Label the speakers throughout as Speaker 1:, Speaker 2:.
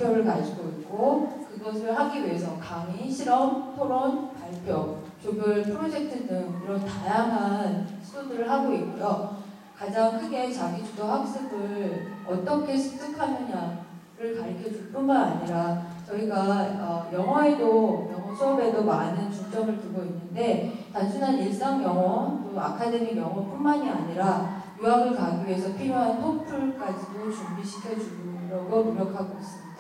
Speaker 1: 목표를 가지고 있고 그것을 하기 위해서 강의, 실험, 토론, 발표, 조별 프로젝트 등 이런 다양한 시도들을 하고 있고요. 가장 크게 자기주도 학습을 어떻게 습득하느냐를 가르쳐줄 뿐만 아니라 저희가 영어 수업에도 많은 중점을 두고 있는데 단순한 일상 영어, 또 아카데믹 영어뿐만이 아니라 유학을 가기 위해서 필요한 토플까지도 준비시켜주려고 노력하고 있습니다.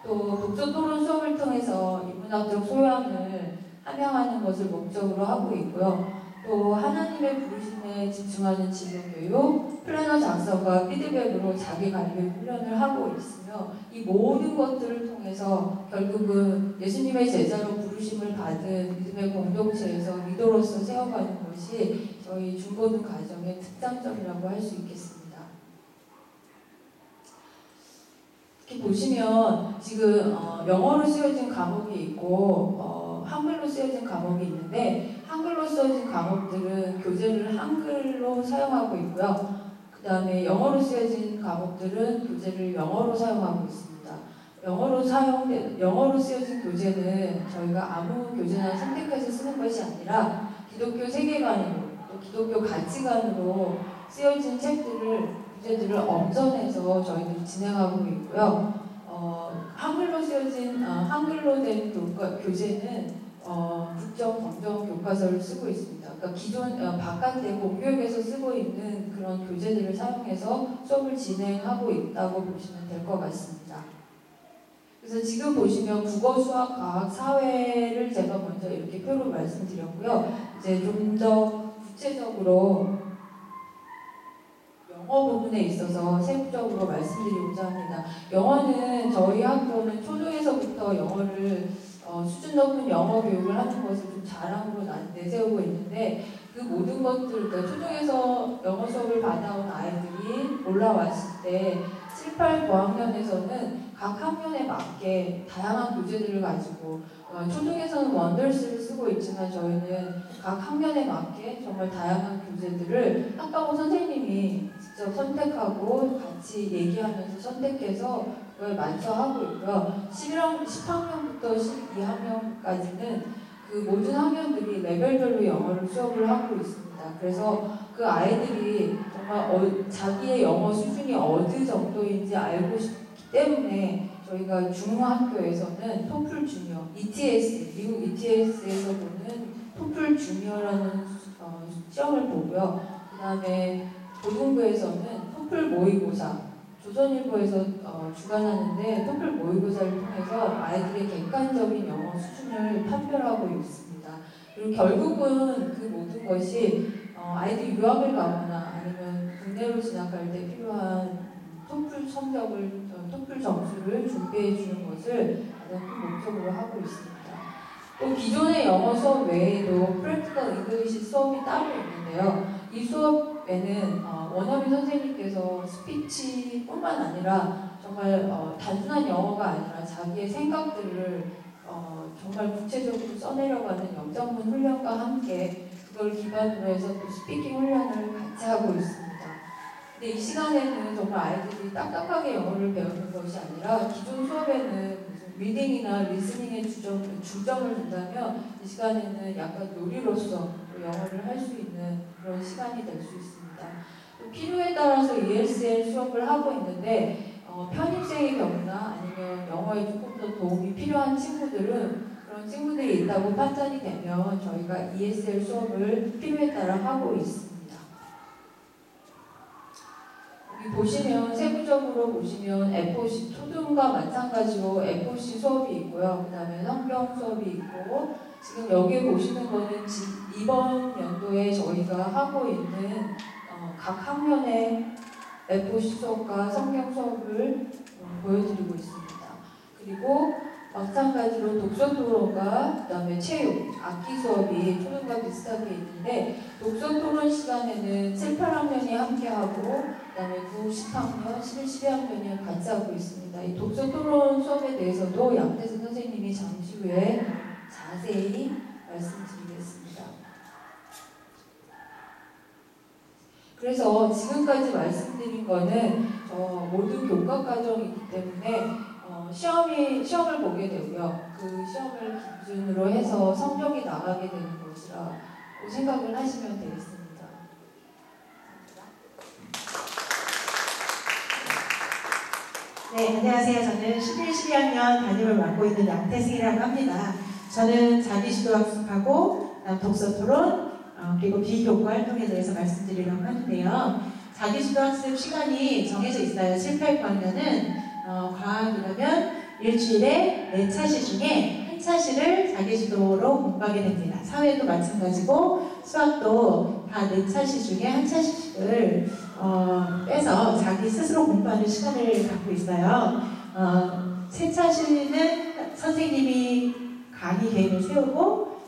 Speaker 1: 또 독서 토론 수업을 통해서 인문학적 소양을 함양하는 것을 목적으로 하고 있고요. 또 하나님의 부르심에 집중하는 진로교육, 플래너 작성과 피드백으로 자기관리 훈련을 하고 있으며 이 모든 것들을 통해서 결국은 예수님의 제자로 부르심을 받은 믿음의 공동체에서 리더로서 세워가는 것이 저희 중고등 가정의 특장점이라고 할 수 있겠습니다. 이렇게 보시면 지금 영어로 쓰여진 과목이 있고 한글로 쓰여진 과목이 있는데 한글로 쓰여진 과목들은 교재를 한글로 사용하고 있고요. 그 다음에 영어로 쓰여진 과목들은 교재를 영어로 사용하고 있습니다. 영어로 쓰여진 교재는 저희가 아무 교재나 선택해서 쓰는 것이 아니라 기독교 세계관으로 또 기독교 가치관으로 쓰여진 교재들을 엄선해서 저희들이 진행하고 있고요. 한글로 된 교재는 국정 검정 교과서를 쓰고 있습니다. 그러니까 기존 바깥에 공교육에서 쓰고 있는 그런 교재들을 사용해서 수업을 진행하고 있다고 보시면 될 것 같습니다. 그래서 지금 보시면 국어, 수학, 과학, 사회를 제가 먼저 이렇게 표로 말씀드렸고요. 이제 좀 더 구체적으로 영어 부분에 있어서 세부적으로 말씀드리고자 합니다. 영어는 저희 학교는 초중에서부터 영어를 수준 높은 영어 교육을 하는 것을 좀 자랑으로 내세우고 있는데 그 모든 것들, 그러니까 초중에서 영어 수업을 받아온 아이들이 올라왔을 때 7, 8, 9학년에서는 각 학년에 맞게 다양한 교재들을 가지고 초중에서는 원더스를 쓰고 있지만 저희는 각 학년에 맞게 정말 다양한 교재들을 학과고 선생님이 직접 선택하고 같이 얘기하면서 선택해서 그걸 맞춰 하고 있고요. 10학년부터 12학년까지는 그 모든 학년들이 레벨별로 영어를 수업을 하고 있습니다. 그래서 그 아이들이 정말 자기의 영어 수준이 어느 정도인지 알고 싶기 때문에 저희가 중학교에서는 토플 주니어, 미국 ETS에서 보는 토플 주니어라는 시험을 보고요. 그 다음에 고등부에서는 토플 모의고사, 조선일보에서 주관하는데 토플 모의고사를 통해서 아이들의 객관적인 영어 수준을 판별하고 있습니다. 그리고 결국은 그 모든 것이 아이들이 유학을 가거나 아니면 국내로 진학할 때 필요한 토플 점수를 준비해 주는 것을 가장 큰 목적으로 하고 있습니다. 또 기존의 영어 수업 외에도 프랙티컬 잉글리시 수업이 따로 있는데요. 이 수업에는 원어민 선생님께서 스피치뿐만 아니라 정말 단순한 영어가 아니라 자기의 생각들을 정말 구체적으로 써내려가는 영장문 훈련과 함께 그걸 기반으로 해서 또 스피킹 훈련을 같이 하고 있습니다. 근데 이 시간에는 정말 아이들이 딱딱하게 영어를 배우는 것이 아니라 기존 수업에는 리딩이나 리스닝에 중점을 둔다면 이 시간에는 약간 놀이로서 영어를 할 수 있는 그런 시간이 될 수 있습니다. 또 필요에 따라서 ESL 수업을 하고 있는데 편입생의 경우나 아니면 영어에 조금 더 도움이 필요한 친구들은 그런 친구들이 있다고 판단이 되면 저희가 ESL 수업을 필요에 따라 하고 있습니다. 여기 보시면 세부적으로 보시면 FOC 초등과 마찬가지로 FOC 수업이 있고요. 그 다음에 성경 수업이 있고 지금 여기 보시는 거는 이번 연도에 저희가 하고 있는 각 학년의 FOC 수업과 성경 수업을 보여드리고 있습니다. 그리고 마찬가지로 독서 토론과 그 다음에 체육, 악기 수업이 초등과 비슷하게 있는데 독서 토론 시간에는 7, 8학년이 함께하고 그 다음에 9, 10학년, 11, 12학년이 같이 하고 있습니다. 이 독서 토론 수업에 대해서도 양태수 선생님이 잠시 후에 자세히 말씀드리겠습니다. 그래서 지금까지 말씀드린 거는 모든 교과 과정이기 때문에 시험을 보게 되고요. 그 시험을 기준으로 해서 성적이 나가게 되는 것이라고 생각을 하시면 되겠습니다.
Speaker 2: 네, 안녕하세요. 저는 11, 12학년 담임을 맡고 있는 양태승이라고 합니다. 저는 자기주도학습하고 독서토론 그리고 비교과 활동에 대해서 말씀드리려고 하는데요. 자기주도학습 시간이 정해져 있어요. 7, 8, 9학년은 과학이라면 일주일에 4차시 중에 한 차시를 자기주도로 공부하게 됩니다. 사회도 마찬가지고 수학도 다 4차시 중에 한 차시씩을 빼서 자기 스스로 공부하는 시간을 갖고 있어요. 3차시는 선생님이 강의 계획을 세우고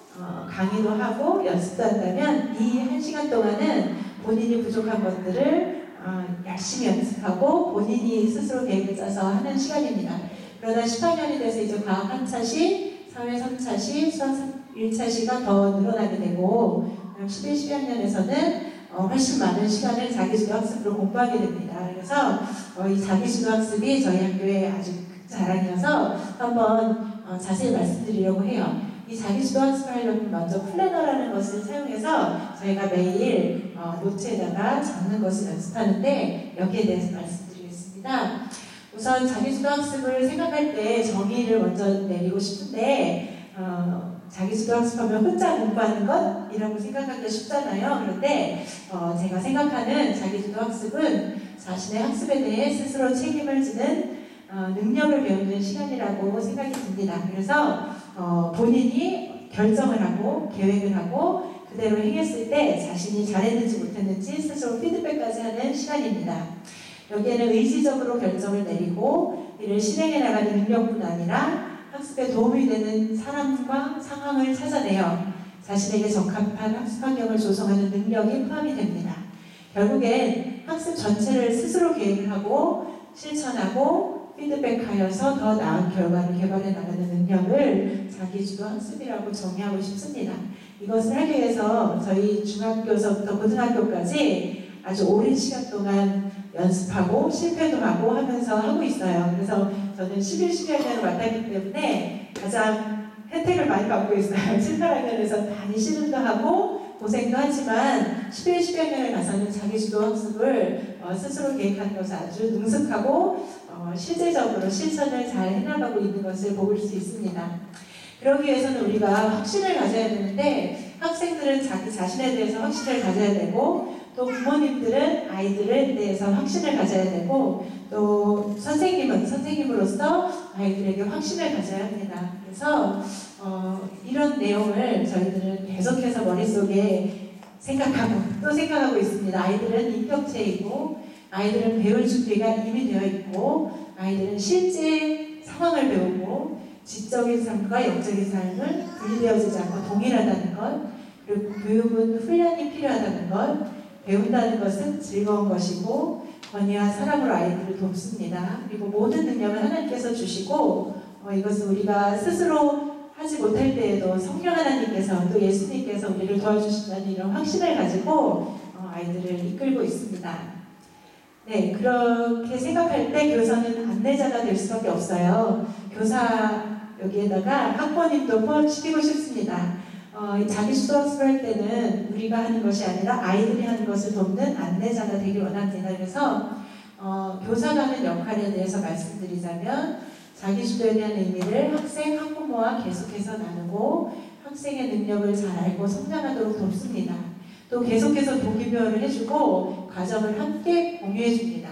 Speaker 2: 강의도 하고 연습도 한다면 이 1시간 동안은 본인이 부족한 것들을 열심히 연습하고 본인이 스스로 계획을 짜서 하는 시간입니다. 그러다 18년이 돼서 이제 과학 1차시, 사회 3차시, 수학 1차시가 더 늘어나게 되고 11, 12학년에서는 훨씬 많은 시간을 자기주도학습으로 공부하게 됩니다. 그래서 이 자기주도학습이 저희 학교의 아주 자랑이어서 한번 자세히 말씀드리려고 해요. 이 자기주도학습을 하려면 먼저 플래너라는 것을 사용해서 저희가 매일 노트에다가 적는 것을 연습하는데 여기에 대해서 말씀드리겠습니다. 우선 자기주도학습을 생각할 때 정의를 먼저 내리고 싶은데 자기주도학습하면 혼자 공부하는 것이라고 생각하기가 쉽잖아요. 그런데 제가 생각하는 자기주도학습은 자신의 학습에 대해 스스로 책임을 지는 능력을 배우는 시간이라고 생각이 듭니다. 그래서 본인이 결정을 하고 계획을 하고 그대로 행했을 때 자신이 잘했는지 못했는지 스스로 피드백까지 하는 시간입니다. 여기에는 의지적으로 결정을 내리고 이를 실행해 나가는 능력뿐 아니라 학습에 도움이 되는 사람과 상황을 찾아내어 자신에게 적합한 학습 환경을 조성하는 능력이 포함이 됩니다. 결국엔 학습 전체를 스스로 계획을 하고 실천하고 피드백하여서 더 나은 결과를 개발해 나가는 능력을 자기주도 학습이라고 정의하고 싶습니다. 이것을 하기 위해서 저희 중학교서부터 고등학교까지 아주 오랜 시간 동안 연습하고 실패도 하고 하면서 하고 있어요. 그래서 저는 11, 12학년을 맡았기 때문에 가장 혜택을 많이 받고 있어요. 7, 8학년에서 많이 씨름도 하고 고생도 하지만 11, 12학년에 가서는 자기주도 학습을 스스로 계획하는 것을 아주 능숙하고 실제적으로 실천을 잘 해나가고 있는 것을 볼 수 있습니다. 그러기 위해서는 우리가 확신을 가져야 되는데 학생들은 자기 자신에 대해서 확신을 가져야 되고 또 부모님들은 아이들에 대해서 확신을 가져야 되고 또 선생님은 선생님으로서 아이들에게 확신을 가져야 합니다. 그래서 이런 내용을 저희들은 계속해서 머릿속에 생각하고 또 생각하고 있습니다. 아이들은 인격체이고 아이들은 배울 준비가 이미 되어 있고 아이들은 실제 상황을 배우고 지적인 삶과 영적인 삶을 분리되어지지 않고 동일하다는 것, 그리고 교육은 훈련이 필요하다는 것, 배운다는 것은 즐거운 것이고 권위와 사랑으로 아이들을 돕습니다. 그리고 모든 능력을 하나님께서 주시고 이것은 우리가 스스로 하지 못할 때에도 성령 하나님께서 또 예수님께서 우리를 도와주신다는 이런 확신을 가지고 아이들을 이끌고 있습니다. 네, 그렇게 생각할 때 교사는 안내자가 될 수밖에 없어요. 교사 여기에다가 학부모님도 포함시키고 싶습니다. 자기주도 학습을 할 때는 우리가 하는 것이 아니라 아이들이 하는 것을 돕는 안내자가 되길 원합니다. 그래서 교사가 하는 역할에 대해서 말씀드리자면 자기주도에 대한 의미를 학생, 학부모와 계속해서 나누고 학생의 능력을 잘 알고 성장하도록 돕습니다. 또 계속해서 동기부여를 해주고 과정을 함께 공유해줍니다.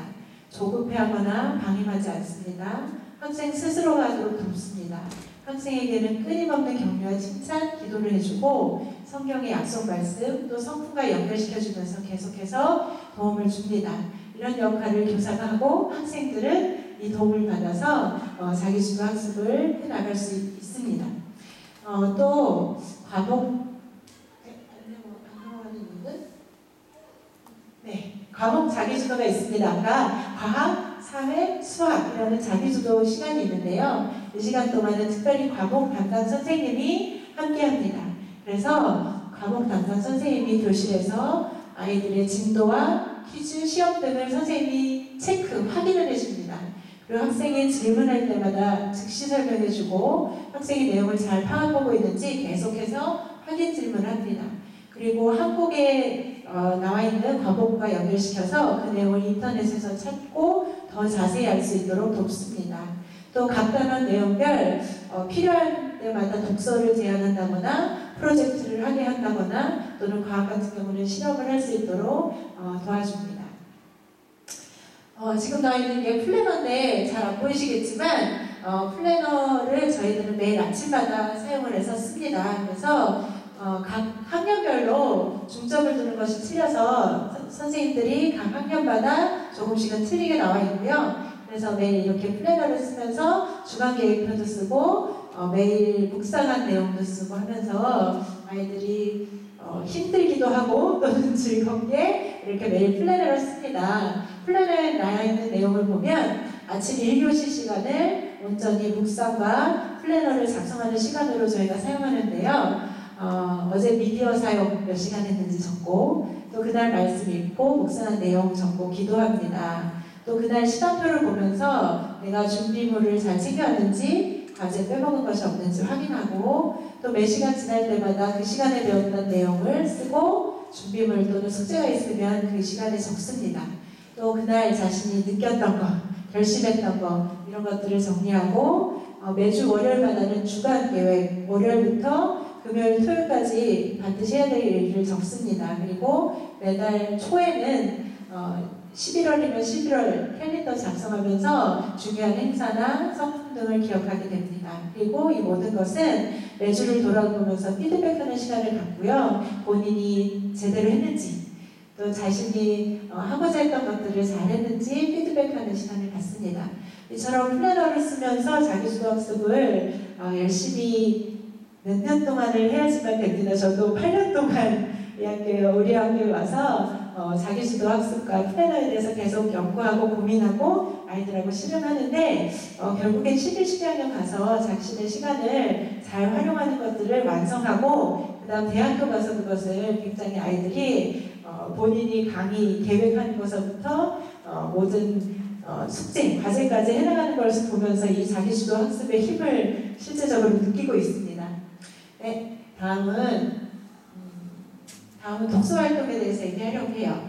Speaker 2: 조급해하거나 방임하지 않습니다. 학생 스스로가 하도록 돕습니다. 학생에게는 끊임없는 격려와 칭찬, 기도를 해주고 성경의 약속 말씀, 또 성품과 연결시켜주면서 계속해서 도움을 줍니다. 이런 역할을 교사가 하고 학생들은 이 도움을 받아서 자기주도 학습을 해나갈 수 있습니다. 또 과목 자기주도가 있습니다. 아까 과학, 사회, 수학이라는 자기주도 시간이 있는데요. 이 시간 동안은 특별히 과목 담당 선생님이 함께합니다. 그래서 과목 담당 선생님이 교실에서 아이들의 진도와 퀴즈, 시험 등을 선생님이 체크, 확인을 해줍니다. 그리고 학생이 질문할 때마다 즉시 설명해주고 학생이 내용을 잘 파악하고 있는지 계속해서 확인 질문을 합니다. 그리고 한국에 나와 있는 과목과 연결시켜서 그 내용을 인터넷에서 찾고 더 자세히 알 수 있도록 돕습니다. 또 간단한 내용별 필요한 때마다 독서를 제안한다거나 프로젝트를 하게 한다거나 또는 과학 같은 경우는 실험을 할 수 있도록 도와줍니다. 지금 나와 있는 게 플래너인데 잘 안 보이시겠지만 플래너를 저희들은 매일 아침마다 사용을 해서 씁니다. 그래서 각 학년별로 중점을 두는 것이 틀려서 선생님들이 각 학년마다 조금씩은 틀리게 나와 있고요. 그래서 매일 이렇게 플래너를 쓰면서 주간계획표도 쓰고 매일 묵상한 내용도 쓰고 하면서 아이들이 힘들기도 하고 또는 즐겁게 이렇게 매일 플래너를 씁니다. 플래너에 나와 있는 내용을 보면 아침 1교시 시간을 온전히 묵상과 플래너를 작성하는 시간으로 저희가 사용하는데요. 어제 미디어 사용 몇 시간 했는지 적고 또 그날 말씀 읽고 묵상한 내용 적고 기도합니다. 또 그날 시간표를 보면서 내가 준비물을 잘 챙겨왔는지 과제 빼먹은 것이 없는지 확인하고 또 몇 시간 지날 때마다 그 시간에 배웠던 내용을 쓰고 준비물 또는 숙제가 있으면 그 시간에 적습니다. 또 그날 자신이 느꼈던 것, 결심했던 것 이런 것들을 정리하고 매주 월요일마다는 주간 계획, 월요일부터 금요일, 토요일까지 반드시 해야 될 일을 적습니다. 그리고 매달 초에는 11월이면 11월 캘린더 작성하면서 중요한 행사나 성품 등을 기억하게 됩니다. 그리고 이 모든 것은 매주를 돌아보면서 피드백하는 시간을 갖고요. 본인이 제대로 했는지 또 자신이 하고자 했던 것들을 잘했는지 피드백하는 시간을 갖습니다. 이처럼 플래너를 쓰면서 자기주도학습을 열심히 몇 년 동안을 해야지만 됩니다. 저도 8년 동안 우리 학교에 와서 자기주도학습과 플래너에 대해서 계속 연구하고 고민하고 아이들하고 실험하는데 결국엔 11시간에 가서 자신의 시간을 잘 활용하는 것들을 완성하고 그 다음 대학교 가서 그것을 굉장히 아이들이 본인이 강의 계획하는 것부터 모든 숙제, 과제까지 해나가는 것을 보면서 이 자기주도 학습의 힘을 실제적으로 느끼고 있습니다. 네, 다음은 독서활동에 대해서 얘기하려고 해요.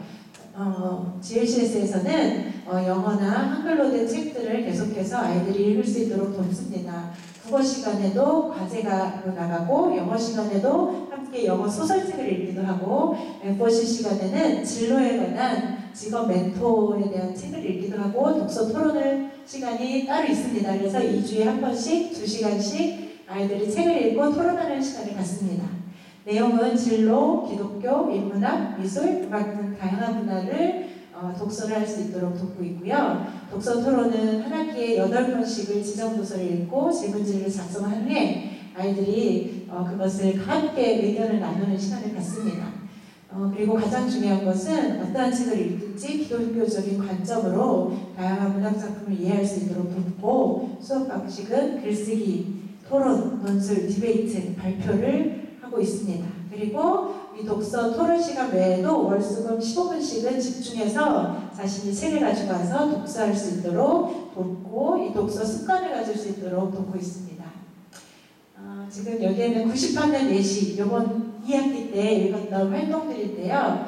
Speaker 2: GLCS에서는 영어나 한글로 된 책들을 계속해서 아이들이 읽을 수 있도록 돕습니다. 국어 시간에도 과제가 나가고 영어 시간에도 함께 영어 소설책을 읽기도 하고 F4C 시간에는 진로에 관한 직업 멘토에 대한 책을 읽기도 하고 독서 토론을 시간이 따로 있습니다. 그래서 2주에 한 번씩 2시간씩 아이들이 책을 읽고 토론하는 시간을 갖습니다. 내용은 진로, 기독교, 인문학, 미술, 음악 등 다양한 문화를 독서를 할 수 있도록 돕고 있고요. 독서 토론은 한 학기에 8번씩을 지정 도서를 읽고 질문지를 작성한 후에 아이들이 그것을 함께 의견을 나누는 시간을 갖습니다. 그리고 가장 중요한 것은 어떠한 책을 읽든지 기독교적인 관점으로 다양한 문학작품을 이해할 수 있도록 돕고 수업 방식은 글쓰기, 토론, 논술, 디베이트, 발표를 하고 있습니다. 그리고 이 독서 토론 시간 외에도 월수금 15분씩은 집중해서 자신이 책을 가지고 와서 독서할 수 있도록 돕고 이 독서 습관을 가질 수 있도록 돕고 있습니다. 지금 여기에는 90학년 예시, 이번 2학기 때 읽었던 활동들인데요.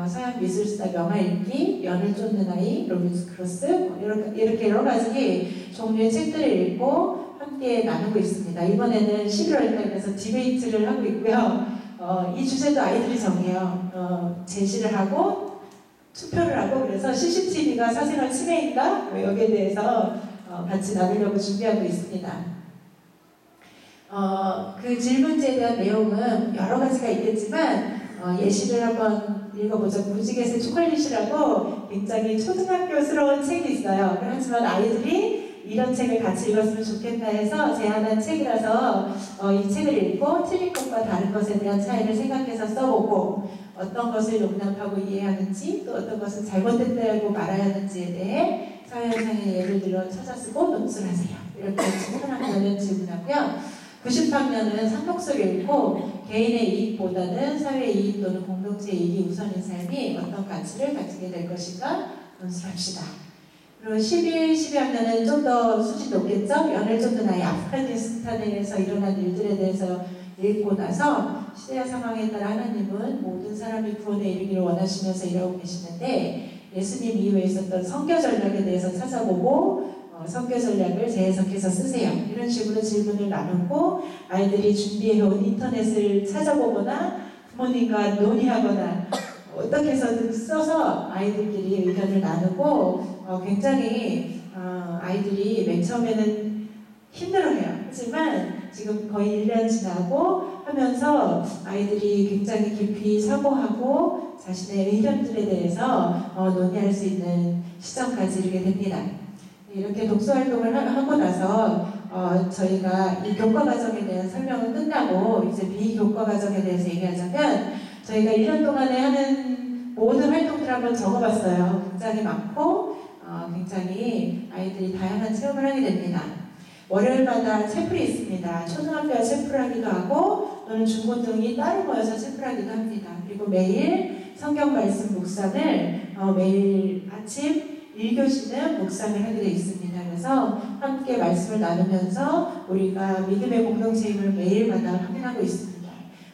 Speaker 2: 서양 미술사 명화 읽기, 연을 쫓는 아이, 로빈스 크로스 이렇게 여러 가지 종류의 책들을 읽고 함께 나누고 있습니다. 이번에는 11월달에서 디베이트를 하고 있고요. 이 주제도 아이들이 정해요. 제시를 하고 투표를 하고 그래서 CCTV가 사생활 침해인가? 여기에 대해서 같이 나누려고 준비하고 있습니다. 그 질문지에 대한 내용은 여러 가지가 있겠지만 예시를 한번 읽어보자. 무지개색 초콜릿이라고 굉장히 초등학교스러운 책이 있어요. 하지만 아이들이 이런 책을 같이 읽었으면 좋겠다 해서 제안한 책이라서 이 책을 읽고 틀린 것과 다른 것에 대한 차이를 생각해서 써보고 어떤 것을 용납하고 이해하는지 또 어떤 것은 잘못됐다고 말해야 하는지에 대해 사회현상의 예를 들어 찾아 쓰고 논술하세요. 이렇게 초등학교는 질문하고요. 90학년은 상독서를 읽고 개인의 이익보다는 사회의 이익 또는 공동체 이익이 우선인 삶이 어떤 가치를 가지게 될 것인가 논술합시다. 그리고 11, 12학년은 좀 더 수준이 높겠죠? 연을 좀 더 나이 아프가니스탄에서 일어난 일들에 대해서 읽고 나서 시대와 상황에 따라 하나님은 모든 사람이 구원에 이르기를 원하시면서 일하고 계시는데 예수님 이후에 있었던 선교 전략에 대해서 찾아보고 선교 전략을 재해석해서 쓰세요. 이런 식으로 질문을 나누고 아이들이 준비해온 인터넷을 찾아보거나 부모님과 논의하거나 어떻게 해서든 써서 아이들끼리 의견을 나누고 굉장히 아이들이 맨 처음에는 힘들어해요. 하지만 지금 거의 1년 지나고 하면서 아이들이 굉장히 깊이 사고하고 자신의 의견들에 대해서 논의할 수 있는 시점까지 이르게 됩니다. 이렇게 독서 활동을 하고 나서 저희가 이 교과 과정에 대한 설명은 끝나고 이제 비교과 과정에 대해서 얘기하자면 저희가 1년 동안에 하는 모든 활동들을 한번 적어봤어요. 굉장히 많고 굉장히 아이들이 다양한 체험을 하게 됩니다. 월요일마다 채플이 있습니다. 초등학교와 채플을 하기도 하고 또는 중고등이 따로 모여서 채플을 하기도 합니다. 그리고 매일 성경 말씀 묵상을 매일 아침 1교시는 묵상을 하게 되어 있습니다. 그래서 함께 말씀을 나누면서 우리가 믿음의 공동체임을 매일마다 확인하고 있습니다.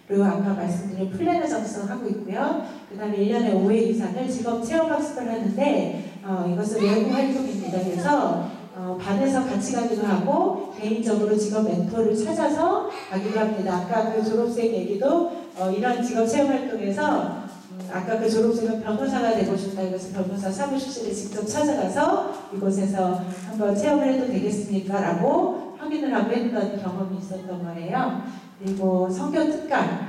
Speaker 2: 그리고 아까 말씀드린 플래너 작성하고 있고요. 그 다음에 1년에 5회 이상을 직업 체험학습을 하는데 이것은 외부 활동입니다. 그래서 반에서 같이 가기도 하고 개인적으로 직업 멘토를 찾아서 가기도 합니다. 아까 그 졸업생 얘기도 이런 직업 체험 활동에서 아까 그 졸업생은 변호사가 되고 싶다. 그래서 변호사 사무실에 직접 찾아가서 이곳에서 한번 체험을 해도 되겠습니까? 라고 확인을 하고 했던 경험이 있었던 거예요. 그리고 선교 특강,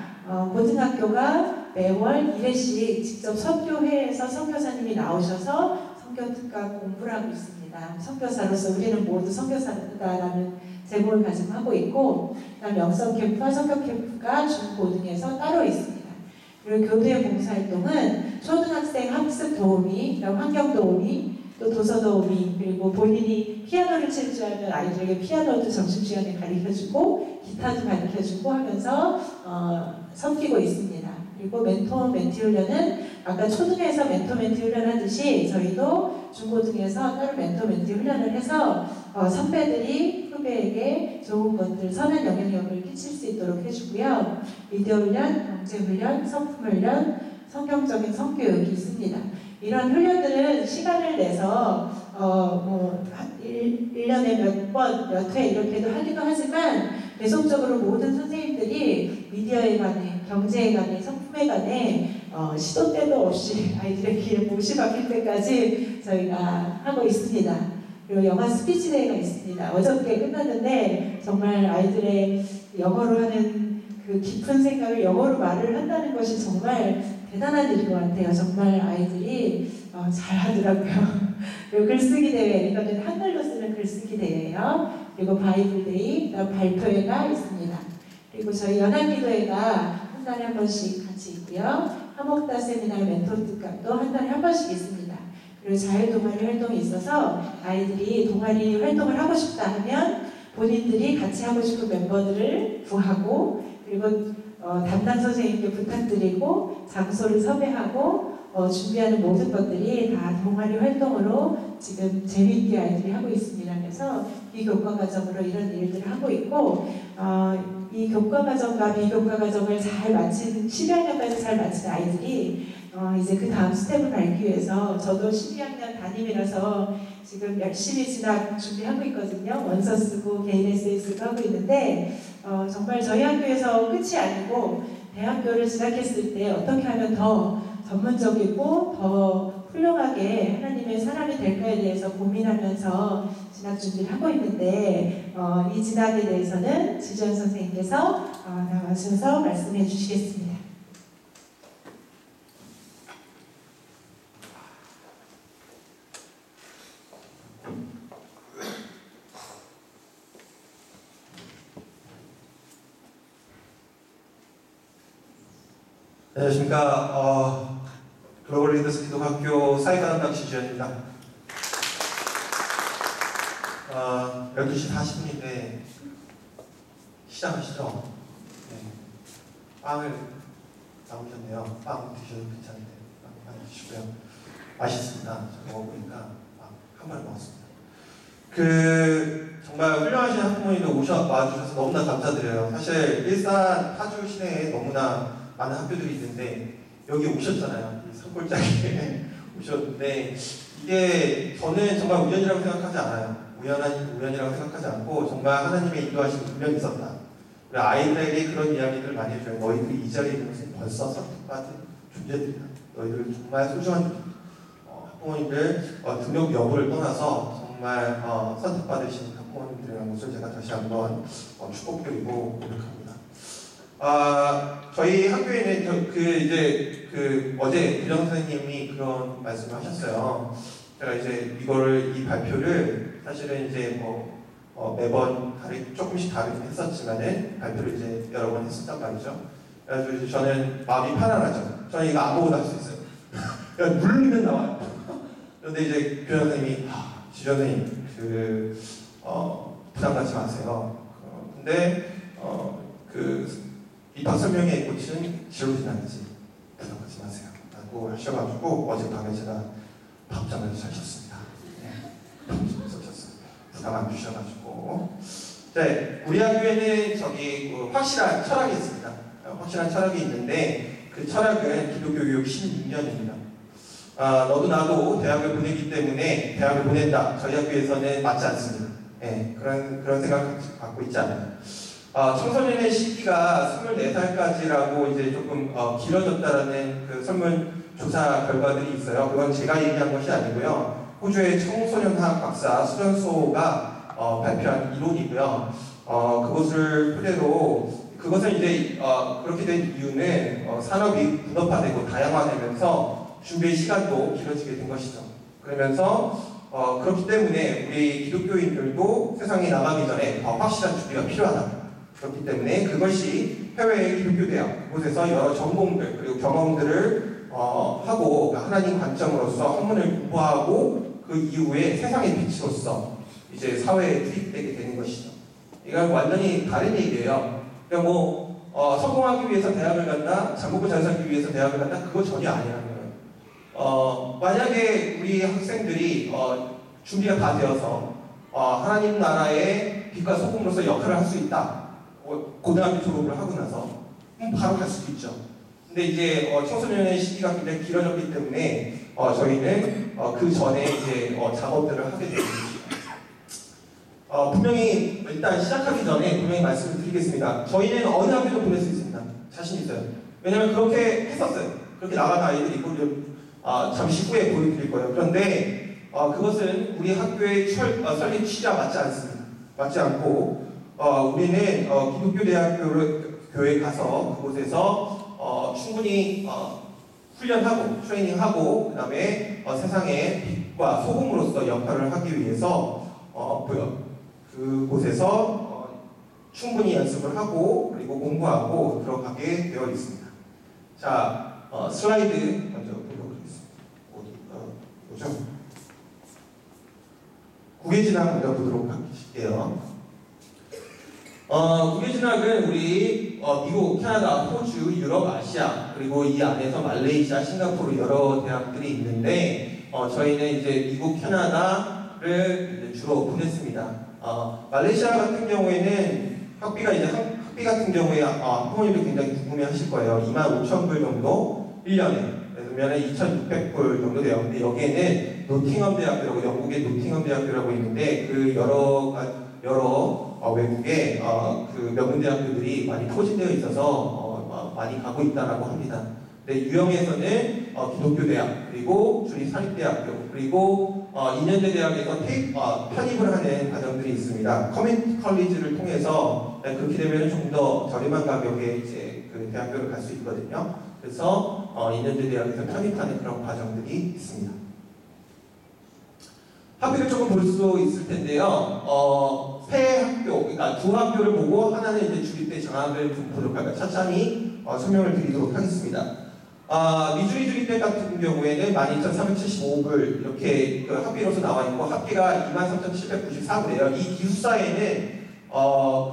Speaker 2: 고등학교가 매월 1회씩 직접 선교회에서 선교사님이 나오셔서 선교 특강 공부를 하고 있습니다. 선교사로서 우리는 모두 선교사다라는 제목을 가지고 하고 있고, 그다음 영성 캠프와 선교 캠프가 중고등에서 따로 있습니다. 그리고 교대 봉사활동은 초등학생 학습 도우미, 환경 도우미, 또 도서 도우미, 그리고 본인이 피아노를 칠 줄 알면 아이들에게 피아노도 점심시간에 가르쳐주고 기타도 가르쳐주고 하면서 섬기고 있습니다. 그리고 멘토 멘티 훈련은 아까 초등에서 멘토 멘티 훈련 하듯이 저희도 중고등에서 따로 멘토 멘티 훈련을 해서 선배들이 후배에게 좋은 것들, 선한 영향력을 끼칠 수 있도록 해주고요. 미디어 훈련, 경제 훈련, 성품 훈련, 성경적인 성교육이 있습니다. 이런 훈련들은 시간을 내서 1년에 몇 번, 몇 회 이렇게도 하기도 하지만 계속적으로 모든 선생님들이 미디어에 관해, 경제에 관해, 성품에 관해 시도 때도 없이 아이들의 귀에 못이 박힐 때까지 저희가 하고 있습니다. 그리고 영어 스피치 대회가 있습니다. 어저께 끝났는데 정말 아이들의 영어로 하는 그 깊은 생각을 영어로 말을 한다는 것이 정말 대단한 일인 것 같아요. 정말 아이들이 잘 하더라고요. 그리고 글쓰기 대회, 이거는 한글로 쓰는 글쓰기 대회예요. 그리고 바이블데이, 발표회가 있습니다. 그리고 저희 연합기도회가 한 달에 한 번씩 같이 있고요. 화목다 세미나 멘토 특강도 한 달에 한 번씩 있습니다. 그리고 자율 동아리 활동이 있어서 아이들이 동아리 활동을 하고 싶다 하면 본인들이 같이 하고 싶은 멤버들을 구하고 그리고 담당 선생님께 부탁드리고 장소를 섭외하고 준비하는 모든 것들이 다 동아리 활동으로 지금 재미있게 아이들이 하고 있습니다. 그래서 비교과 과정으로 이런 일들을 하고 있고 이 교과 과정과 비교과 과정을 잘 마친 12학년까지 잘 마친 아이들이 이제 그 다음 스텝을 밟기 위해서 저도 12학년 담임이라서 지금 열심히 진학 준비하고 있거든요. 원서 쓰고 개인 에세이 쓰고 하고 있는데 정말 저희 학교에서 끝이 아니고 대학교를 진학했을 때 어떻게 하면 더 전문적이고 더 훌륭하게 하나님의 사람이 될까에 대해서 고민하면서 진학 준비를 하고 있는데 이 진학에 대해서는 지전 선생님께서 나와주셔서 말씀해 주시겠습니다.
Speaker 3: 안녕하십니까. 글로벌 리더스 기독학교 사회과학학 지주현입니다. 12시 40분인데 시작하시죠? 네. 빵을 나오셨네요. 빵 드셔도 괜찮은데 빵 드시고요. 맛있습니다. 저 먹어보니까 한 번에 먹었습니다. 정말 훌륭하신 학부모님들 와주셔서 너무나 감사드려요. 사실 일산 파주 시내에 너무나 많은 학교들이 있는데 여기 오셨잖아요. 이 산골짜기에 오셨는데 이게 저는 정말 우연이라고 생각하지 않아요. 우연이라고 생각하지 않고 정말 하나님의 인도하신 분명히 있었다. 우리 아이들에게 그런 이야기들을 많이 해줘요. 너희들이 이 자리에 있는 것은 벌써 선택받은 존재들이다. 너희들 정말 소중한 학부모님들 등록 여부를 떠나서 정말 선택받으신 학부모님들이라는 것을 제가 다시 한번 축복드리고 고백합니다. 저희 학교에는 어제 교장 선생님이 그런 말씀을 하셨어요. 제가 이제 이 발표를 사실은 이제 매번 조금씩 다르긴 했었지만은 발표를 이제 여러 번 했었단 말이죠. 그래서 이제 저는 마음이 편안하죠. 저는 이거 아무거나 할 수 있어요. 그냥 누르면 나와요. 그런데 이제 교장 선생님이 지 선생님 부담 갖지 마세요. 근데 입학 설명회의 꽃은 지로 지나야지 부담 갖지 마세요. 라고 하셔가지고 어젯밤에 제가 밤잠을 설쳤습니다. 밤잠을 설쳤어요. 부담 안 주셔가지고. 네, 우리 학교에는 확실한 철학이 있습니다. 확실한 철학이 있는데 그 철학은 기독교 교육 16년입니다. 너도 나도 대학을 보내기 때문에 대학을 보낸다. 저희 학교에서는 맞지 않습니다. 네, 그런 생각 갖고 있지 않아요. 청소년의 시기가 24살까지라고 이제 조금 길어졌다라는 그 설문조사 결과들이 있어요. 그건 제가 얘기한 것이 아니고요. 호주의 청소년학 박사 수련소가 발표한 이론이고요. 그것을 토대로 그것은 이제 그렇게 된 이유는 산업이 분업화되고 다양화되면서 준비의 시간도 길어지게 된 것이죠. 그러면서 그렇기 때문에 우리 기독교인들도 세상에 나가기 전에 더 확실한 준비가 필요하다. 그렇기 때문에 그것이 해외의 기독교대학 그곳에서 여러 전공들 그리고 경험들을 하고 하나님 관점으로서 학문을 공부하고 그 이후에 세상의 빛으로서 이제 사회에 투입되게 되는 것이죠. 이건 완전히 다른 얘기예요. 그러니까 성공하기 위해서 대학을 간다, 장국을 잘 살기 위해서 대학을 간다, 그거 전혀 아니라는 거예요. 만약에 우리 학생들이 준비가 다 되어서 하나님 나라의 빛과 소금으로서 역할을 할 수 있다. 고등학교 졸업을 하고 나서 바로 갈 수도 있죠. 근데 이제 청소년의 시기가 굉장히 길어졌기 때문에 저희는 그 전에 이제 작업들을 하게 되는 것이죠. 분명히 일단 시작하기 전에 분명히 말씀을 드리겠습니다. 저희는 어느 학교도 보낼 수 있습니다. 자신 있어요. 왜냐하면 그렇게 했었어요. 그렇게 나간 아이들이 있고 잠시 후에 보여드릴 거예요. 그런데 그것은 우리 학교의 설립 취지와 맞지 않습니다. 맞지 않고 우리는 기독교 대학교에 가서 그곳에서 충분히 훈련하고 트레이닝하고 그 다음에 세상의 빛과 소금으로서 역할을 하기 위해서 그곳에서 충분히 연습을 하고 그리고 공부하고 들어가게 되어 있습니다. 자, 슬라이드 먼저 보도록 하겠습니다. 뭐죠? 국외진학 먼저 보도록 할게요. 국외진학은 우리 미국, 캐나다, 호주, 유럽, 아시아 그리고 이 안에서 말레이시아, 싱가포르 여러 대학들이 있는데 저희는 이제 미국, 캐나다를 이제 주로 보냈습니다. 말레이시아 같은 경우에는 학비 같은 경우에 학부모님들 굉장히 궁금해하실 거예요. 25,000불 정도 1년에 그러면 2,600불 정도 돼요. 근데 여기에는 노팅엄 대학교라고 영국의 노팅엄 대학교라고 있는데 그 여러 외국의 그 명문 대학교들이 많이 포진되어 있어서 많이 가고 있다라고 합니다. 근데 유형에서는 기독교 대학 그리고 주립 사립대학교 그리고 2년제 대학에서 편입을 하는 과정들이 있습니다. 커뮤니티 컬리지를 통해서 그렇게 되면 좀 더 저렴한 가격에 이제 그 대학교를 갈 수 있거든요. 그래서 2년제 대학에서 편입하는 그런 과정들이 있습니다. 학교를 조금 볼 수 있을 텐데요. 세 학교, 그러니까 두 학교를 보고 하나는 이제 주립대 장학을 좀 보도록 할까요? 차차히 설명을 드리도록 하겠습니다. 미주리 주립대 같은 경우에는 12,375불 이렇게 그 학비로서 나와 있고 학비가 23,794불이에요. 이 기숙사에는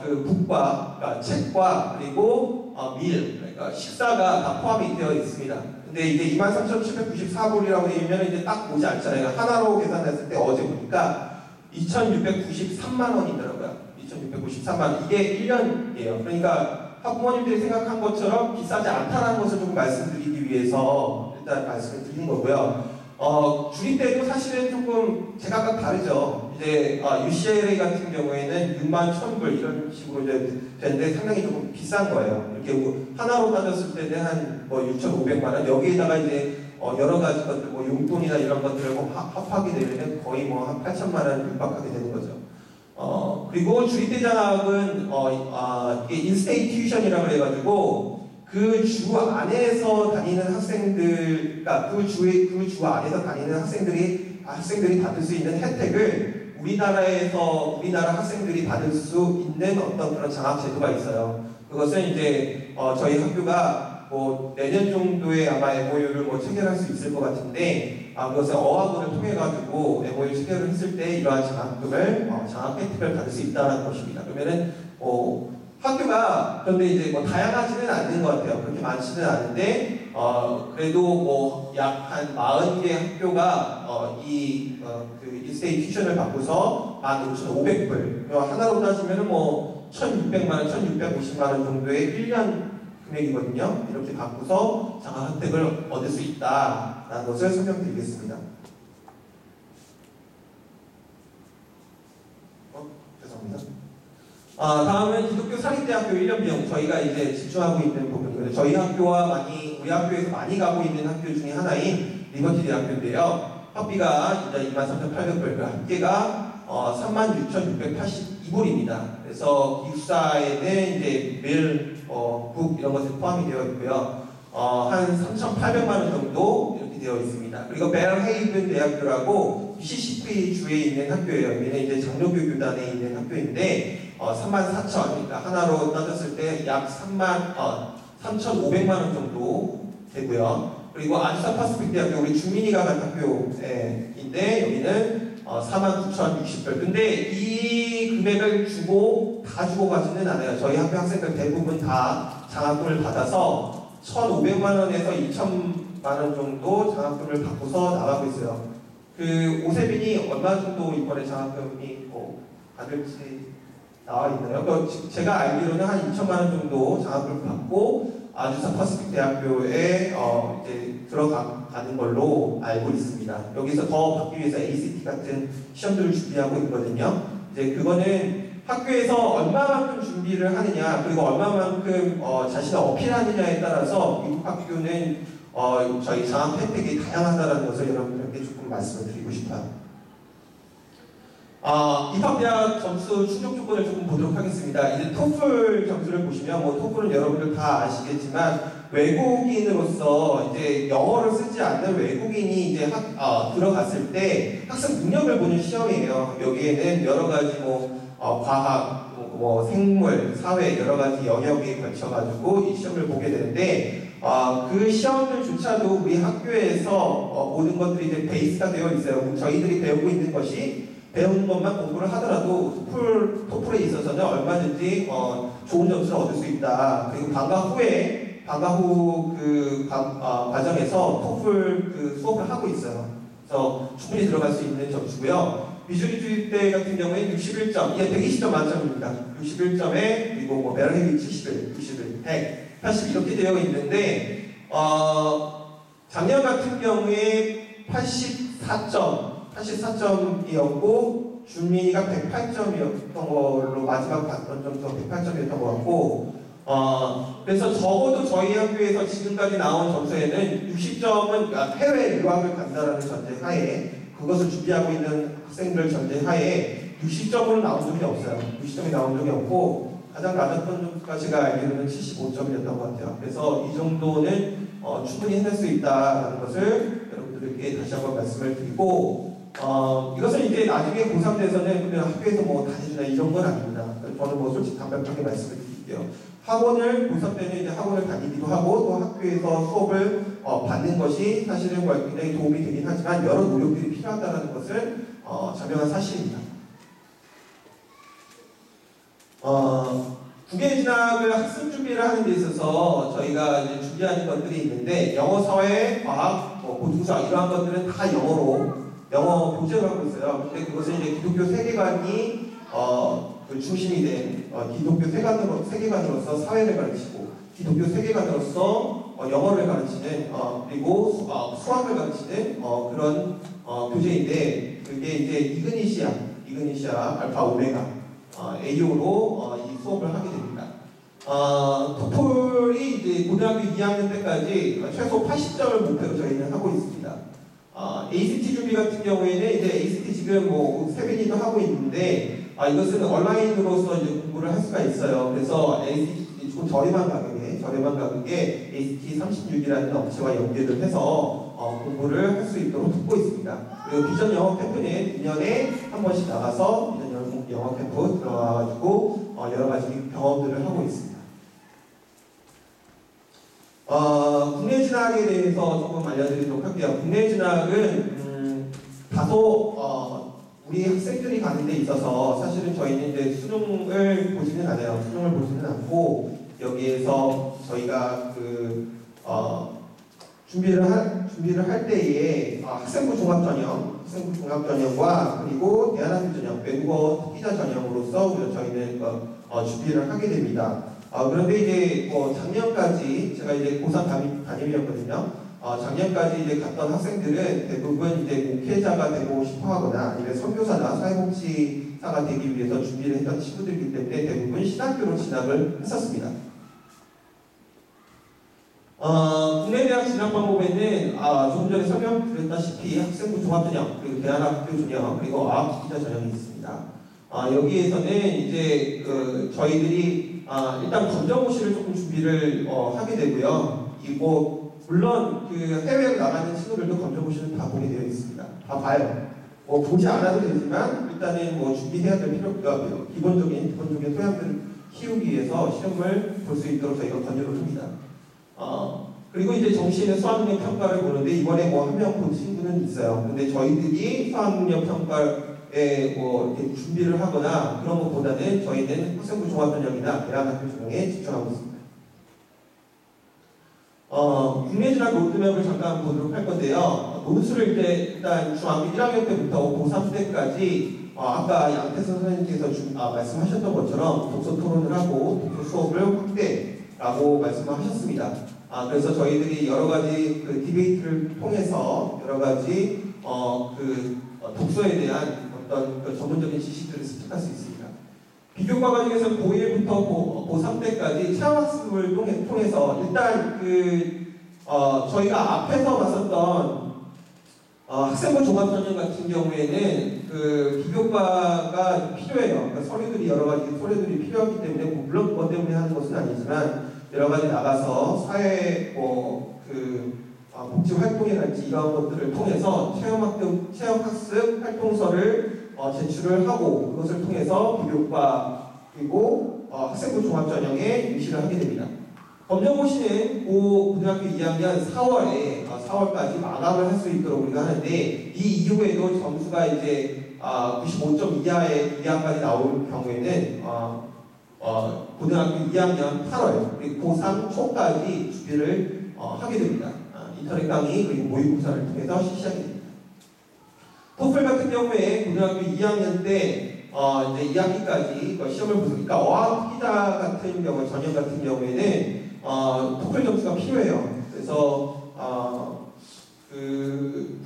Speaker 3: 그 북과 그러니까 책과 그리고 밀, 그러니까 식사가 다 포함이 되어 있습니다. 근데 이제 23,794불이라고 되면 이제 딱 오지 않잖아요. 하나로 계산했을 때 어제 보니까 2,693만 원이더라고요. 2,693만 원. 이게 1년이에요. 그러니까 학부모님들이 생각한 것처럼 비싸지 않다는 것을 좀 말씀드리기 위해서 일단 말씀을 드리는 거고요. 주립대도 사실은 조금 제각각 다르죠. 이제 UCLA 같은 경우에는 6만 1,000불 이런 식으로 이제 되는데 상당히 조금 비싼 거예요. 이렇게 하나로 따졌을 때는 한 뭐 6,500만 원. 여기에다가 이제 여러 가지 것들, 뭐 용돈이나 이런 것들을 뭐 합하게 되면 거의 뭐 한 8천만 원 육박하게 되는 거죠. 그리고 주립대 장학은 이게 인스테이트 튜션이라고 해가지고 그 주 안에서 다니는 학생들, 그러니까 그 주 안에서 다니는 학생들이 받을 수 있는 혜택을 우리나라 학생들이 받을 수 있는 어떤 그런 장학 제도가 있어요. 그것은 이제 저희 학교가 뭐 내년 정도에 아마 MOU를 뭐 체결할 수 있을 것 같은데 그것은 어학원을 통해 가지고 MOU 체결을 했을 때 이러한 장학금을 장학 혜택을 받을 수 있다는 것입니다. 그러면은 학교가 그런데 이제 뭐 다양하지는 않는 것 같아요. 그렇게 많지는 않은데 그래도 뭐 약 한 40개 학교가 그 인스테이트 튜션을 받고서 15,500불 하나로 따지면은 뭐 1,600만 원, 1,650만 원 정도의 1년 금액이거든요. 이렇게 받고서 장학 혜택을 얻을 수 있다라는 것을 설명드리겠습니다. 죄송합니다. 다음은 기독교 사립대학교 1년 비용. 저희가 이제 집중하고 있는 부분이거든요. 저희 학교와 우리 학교에서 많이 가고 있는 학교 중에 하나인 리버티 대학교인데요. 학비가 이제 23,800불, 합계가 36,682불입니다. 그래서 기숙사에는 이제 매일 국 이런 것이 포함이 되어 있고요. 한 3,800만 원 정도 이렇게 되어 있습니다. 그리고 벨헤이븐 대학교라고 미시시피 주에 있는 학교예요. 얘는 이제 장로교교단에 있는 학교인데 34,000, 그러니까 하나로 따졌을 때 약 3,500만 원 정도 되고요. 그리고 아주사 파스픽 대학교, 우리 주민이가 간 학교인데 여기는 49,060불. 근데 이 금액을 주고 가지는 않아요. 저희 학교 학생들 대부분 다 장학금을 받아서 1,500만 원에서 2,000만 원 정도 장학금을 받고서 나가고 있어요. 그 오세빈이 얼마 정도 이번에 장학금이 받을지 나와 있나요? 제가 알기로는 한 2,000만 원 정도 장학금을 받고 아주사 파스픽 대학교에 이제 들어가는 걸로 알고 있습니다. 여기서 더 받기 위해서 ACT 같은 시험들을 준비하고 있거든요. 이제 그거는 학교에서 얼마만큼 준비를 하느냐, 그리고 얼마만큼 자신을 어필하느냐에 따라서 미국 학교는 저희 장학 혜택이 다양하다는 것을 여러분들께 조금 말씀을 드리고 싶어요. 입학대학 점수 충족 조건을 조금 보도록 하겠습니다. 이제 토플 점수를 보시면, 뭐 토플은 여러분들 다 아시겠지만 외국인으로서 이제 영어를 쓰지 않는 외국인이 이제 들어갔을 때 학생 능력을 보는 시험이에요. 여기에는 여러 가지 과학, 생물, 사회 여러 가지 영역에 걸쳐가지고 이 시험을 보게 되는데 그 시험들조차도 우리 학교에서 모든 것들이 이제 베이스가 되어 있어요. 저희들이 배우고 있는 것이 배우는 것만 공부를 하더라도 토플에 있어서는 얼마든지 좋은 점수를 얻을 수 있다. 그리고 방과 후 그 과정에서 토플 그 수업을 하고 있어요. 그래서 충분히 들어갈 수 있는 점수고요. 미주리 주립대 같은 경우에 61점, 이게 120점 만점입니다. 61점에 그리고 베럴헤이 71, 91, 100, 80 이렇게 되어 있는데 작년 같은 경우에 84점이었고 준민이가 108점이었던 걸로 마지막 봤던 점수가 108점이었던 것 같고 그래서 적어도 저희 학교에서 지금까지 나온 점수에는 60점은 해외 유학을 간다라는 전제하에 그것을 준비하고 있는 학생들 전제하에 60점으로 나온 적이 없어요. 60점이 나온 적이 없고 가장 낮았던 점수가 제가 알기로는 75점이었던 것 같아요. 그래서 이 정도는 충분히 해낼 수 있다는 것을 여러분들에게 다시 한번 말씀을 드리고 이것은 이제 나중에 고3 돼서는 그냥 학교에서 다 해주나 이런 건 아닙니다. 저는 솔직히 담백하게 말씀을 드릴게요. 학원을 고3 때는 이제 학원을 다니기도 하고 또 학교에서 수업을 받는 것이 사실은 굉장히 도움이 되긴 하지만 여러 노력들이 필요하다는 것은 자명한 사실입니다.
Speaker 4: 국외 진학을 학습 준비를 하는 데 있어서 저희가 이제 준비하는 것들이 있는데 영어, 사회, 과학, 보충사 이러한 것들은 다 영어 교재를 하고 있어요. 근데 그것은 이제 기독교 세계관이 그 중심이 된 기독교 세계관으로서 사회를 가르치고 기독교 세계관으로서 영어를 가르치는 그리고 수학을 가르치는 그런 교재인데 그게 이제 이그니시아 알파 오메가 AO로 이 수업을 하게 됩니다. 토플이 이제 고등학교 2학년 때까지 최소 80점을 목표로 저희는 하고 있습니다. ACT 준비 같은 경우에는 이제 ACT 지금 뭐 세빈이도 하고 있는데 이것은 온라인으로서 이제 공부를 할 수가 있어요. 그래서 ACT 좀 저렴한 가격에 ACT 36이라는 업체와 연계를 해서 공부를 할 수 있도록 돕고 있습니다. 그리고 비전 영어 캠프는 2년에 한 번씩 나가서 비전 영어 캠프 들어가가지고 여러 가지 경험들을 하고 있습니다. 국내 진학에 대해서 조금 알려드리도록 할게요. 국내 진학은 다소 우리 학생들이 가는 데 있어서 사실은 저희는 이제 수능을 보지는 않아요. 수능을 보지는 않고 여기에서 저희가 준비를 할 때에 학생부 종합전형과 그리고 대안학교 전형, 외국어 특기자 전형으로서 저희는 준비를 하게 됩니다. 그런데 이제 작년까지 제가 이제 고3 담임이었거든요. 작년까지 이제 갔던 학생들은 대부분 이제 목회자가 되고 싶어하거나 아니면 선교사나 사회복지사가 되기 위해서 준비를 했던 친구들이기 때문에 대부분 신학교로 진학을 했었습니다. 국내 대학 진학 방법에는 조금 전에 설명드렸다시피 학생부 종합전형 그리고 대안학교 전형 그리고 어학특기자 전형이 있습니다. 여기에서는 이제 저희들이 일단 검정고시를 조금 준비를 하게 되고요. 물론 해외로 나가는 친구들도 검정고시는 다 보게 되어 있습니다. 다 봐요. 보지 않아도 되지만 일단은 준비해야 될 필요가 기본적인 소양들을 키우기 위해서 시험을 볼 수 있도록 저희가 권유를 합니다. 그리고 이제 정시에는 수학능력 평가를 보는데 이번에 한 명 본 친구는 있어요. 근데 저희들이 수학능력 평가에 이렇게 준비를 하거나 그런 것보다는 저희는 학생부 종합전형이나 대안학교 전형에 집중하고 있습니다. 국내 진학 로드맵을 잠깐 보도록 할 건데요. 논술을 일단 중학교 1학년 때부터 고3 때까지 아까 양태선 선생님께서 말씀하셨던 것처럼 독서 토론을 하고 독서 수업을 확대라고 말씀하셨습니다. 그래서 저희들이 여러 가지 디베이트를 통해서 여러 가지 독서에 대한 어떤 전문적인 지식들을 습득할 수 있습니다. 비교과 과정에서 고1부터 고3 때까지 체험학습을 통해서 일단 저희가 앞에서 봤었던 학생부 종합전형 같은 경우에는 비교과가 필요해요. 그러니까 서류들이 여러 가지 서류들이 필요하기 때문에 물론 그것 때문에 하는 것은 아니지만 여러 가지 나가서 사회 복지 활동이랄지 이런 것들을 통해서 체험학습 활동서를 제출을 하고 그것을 통해서 비교과 그리고 학생부 종합전형에 입시를 하게 됩니다. 검정고시는 고등학교 2학년 4월까지 마감을 할 수 있도록 우리가 하는데 이 이후에도 점수가 이제 95점 이하까지 나올 경우에는 고등학교 2학년 8월 그리고 고3 초까지 준비를 하게 됩니다. 인터넷 강의 그리고 모의고사를 통해서 실시하게 됩니다. 토플 같은 경우에 고등학교 2학년 때 이제 2학기까지 시험을 보니까 어학특기자 같은 경우 전형 같은 경우에는 토플 점수가 필요해요. 그래서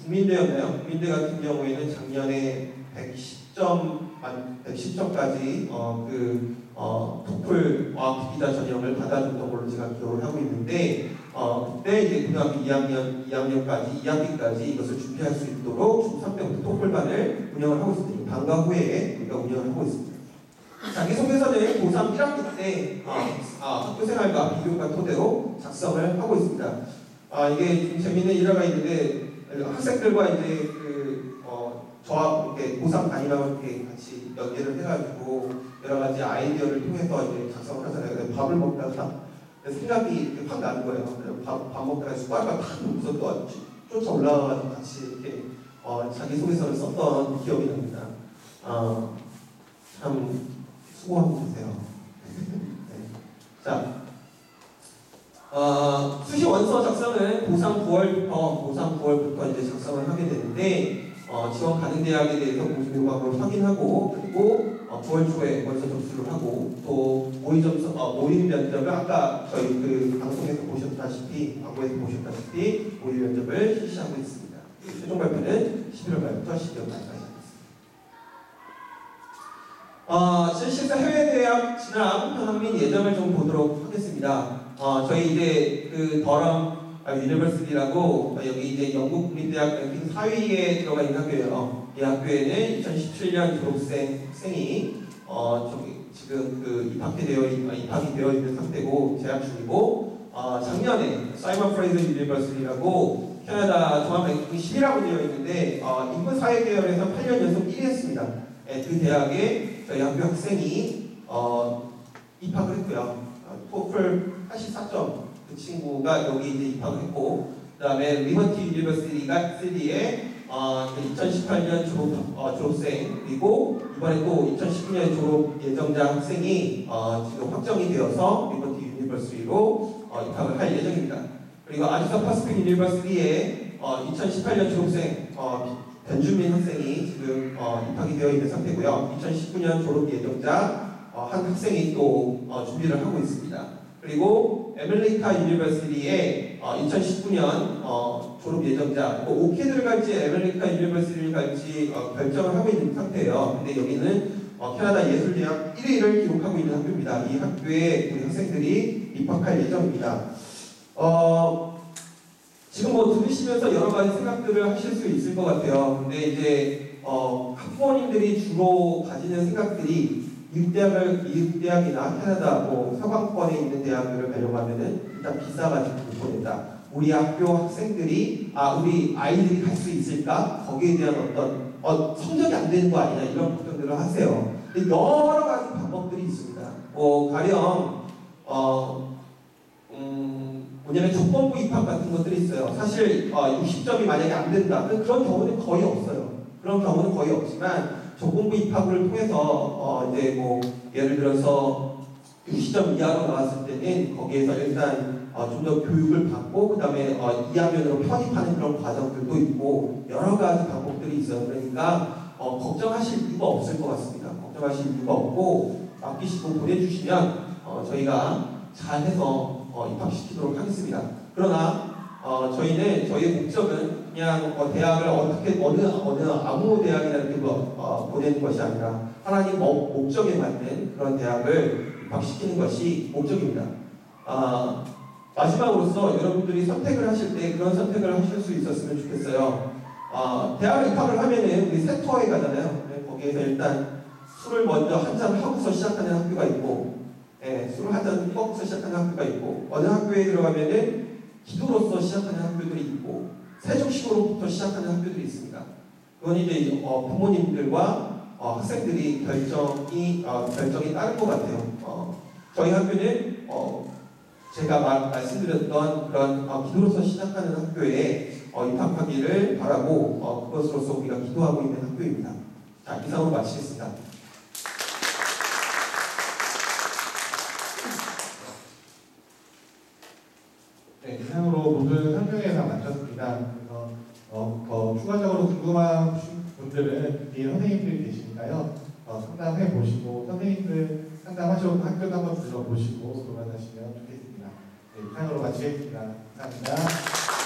Speaker 4: 국민대였나요? 국민대 같은 경우에는 작년에 110점까지 토플 어학특기자 전형을 받아줬던 걸로 제가 기억을 하고 있는데 그때 이제 고등학교 2학년까지 2학기까지 이것을 준비할 수 있도록 중3 때부터 토플반을 운영을 하고 있습니다. 방과 후에 우리가 운영을 하고 있습니다. 자기소개서는 고3 1학기 때 학교생활과 비교과 토대로 작성을 하고 있습니다. 이게 좀 재미있는 일화가 있는데 학생들과 이제 저와 이렇게 고3 담임하고 이렇게 같이 연계를 해가지고 여러 가지 아이디어를 통해서 이제 작성을 하잖아요. 근데 밥을 먹다가 생각이 이렇게 확 나는 거예요. 밥 먹다가 숟가락을 팍 놓고서 또 쫓아 올라가가지고 같이 이렇게 자기소개서를 썼던 기억이 납니다. 참 수고하고 계세요. 네. 원서 작성은 고3 9월부터 이제 작성을 하게 되는데 지원 가능 대학에 대해서 공식 요강을 확인하고 그리고 9월 초에 원서 접수를 하고 또 모의 면접을 아까 저희 그 방송에서 보셨다시피 광고에서 보셨다시피 모의 면접을 실시하고 있습니다. 최종 발표는 11월 말부터 12월 말까지. 실시사 해외대학 진학 현황 및 예정을 좀 보도록 하겠습니다. 저희 이제 그 더럼 유니버시티라고 여기 이제 영국 국립대학 랭킹 4위에 들어가 있는 학교예요. 이 학교에는 2017년 졸업생이 지금 그 입학이 되어 있는 상태고 재학 중이고 작년에 사이먼 프레이저 유니버시티라고 캐나다 종합 랭킹 10위라고 되어 있는데 인문사회 계열에서 8년 연속 1위 했습니다. 그 대학에 저희 학교 학생이 입학을 했고요. 토플 84점 그 친구가 여기 이제 입학을 했고, 그 다음에 리버티 유니버시티가 시리에 2018년 졸업생 그리고 이번에 또 2019년 졸업 예정자 학생이 지금 확정이 되어서 리버티 유니버시티로 입학을 할 예정입니다. 그리고 아주사 파스픽 유니버시티에 2018년 졸업생 변준민 학생이 지금 입학이 되어 있는 상태고요. 2019년 졸업 예정자 한 학생이 또 준비를 하고 있습니다. 그리고 에멜리카 유니버시티에 2019년 졸업 예정자 오케드를 갈지 에멜리카 유니버시티를 갈지 결정을 하고 있는 상태예요. 근데 여기는 캐나다 예술대학 1위를 기록하고 있는 학교입니다. 이 학교에 우리 학생들이 입학할 예정입니다. 지금 뭐 들으시면서 여러 가지 생각들을 하실 수 있을 것 같아요. 근데 이제 학부모님들이 주로 가지는 생각들이 이국대학이나 캐나다 뭐 서방권에 있는 대학들을 가려고 하면은 일단 비싸가지고 못 보낸다. 우리 학교 학생들이 우리 아이들이 갈 수 있을까? 거기에 대한 어떤 성적이 안 되는 거 아니냐 이런 걱정들을 하세요. 근데 여러 가지 방법들이 있습니다. 가령 뭐냐면 조건부 입학 같은 것들이 있어요. 사실 60점이 만약에 안 된다. 그런 경우는 거의 없어요. 그런 경우는 거의 없지만 조건부 입학을 통해서 이제 뭐 예를 들어서 60점 이하로 나왔을 때는 거기에서 일단 좀 더 교육을 받고 그 다음에 2학년으로 편입하는 그런 과정들도 있고 여러 가지 방법들이 있어요. 그러니까 걱정하실 이유가 없을 것 같습니다. 걱정하실 이유가 없고 맡기시고 보내주시면 저희가 잘해서 입학시키도록 하겠습니다. 그러나 저희의 목적은 그냥 대학을 어느 아무 대학이나 이렇게 보내는 것이 아니라 하나님 목적에 맞는 그런 대학을 입학시키는 것이 목적입니다. 마지막으로서 여러분들이 선택을 하실 때 그런 선택을 하실 수 있었으면 좋겠어요. 대학을 입학을 하면은 우리 세터에 가잖아요. 거기에서 일단 술을 먼저 한 잔 하고서 시작하는 학교가 있고, 술을 한 잔 먹고서 시작하는 학교가 있고, 어느 학교에 들어가면은 기도로서 시작하는 학교들이 있고 세종식으로부터 시작하는 학교들이 있습니다. 그건 이제 부모님들과 학생들이 결정이 다른 것 같아요. 저희 학교는 제가 말씀드렸던 그런 기도로서 시작하는 학교에 입학하기를 바라고 그것으로서 우리가 기도하고 있는 학교입니다. 자, 이상으로 마치겠습니다.
Speaker 5: 네, 이상으로 모든 설명회가 마쳤습니다. 그래서 더 추가적으로 궁금한 분들은 뒤에 선생님들이 계시니까요. 상담해 보시고 선생님들 상담하시고 학교도 한번 들러보시고 그만하시면 좋겠습니다. 네, 이상으로 마치겠습니다. 감사합니다.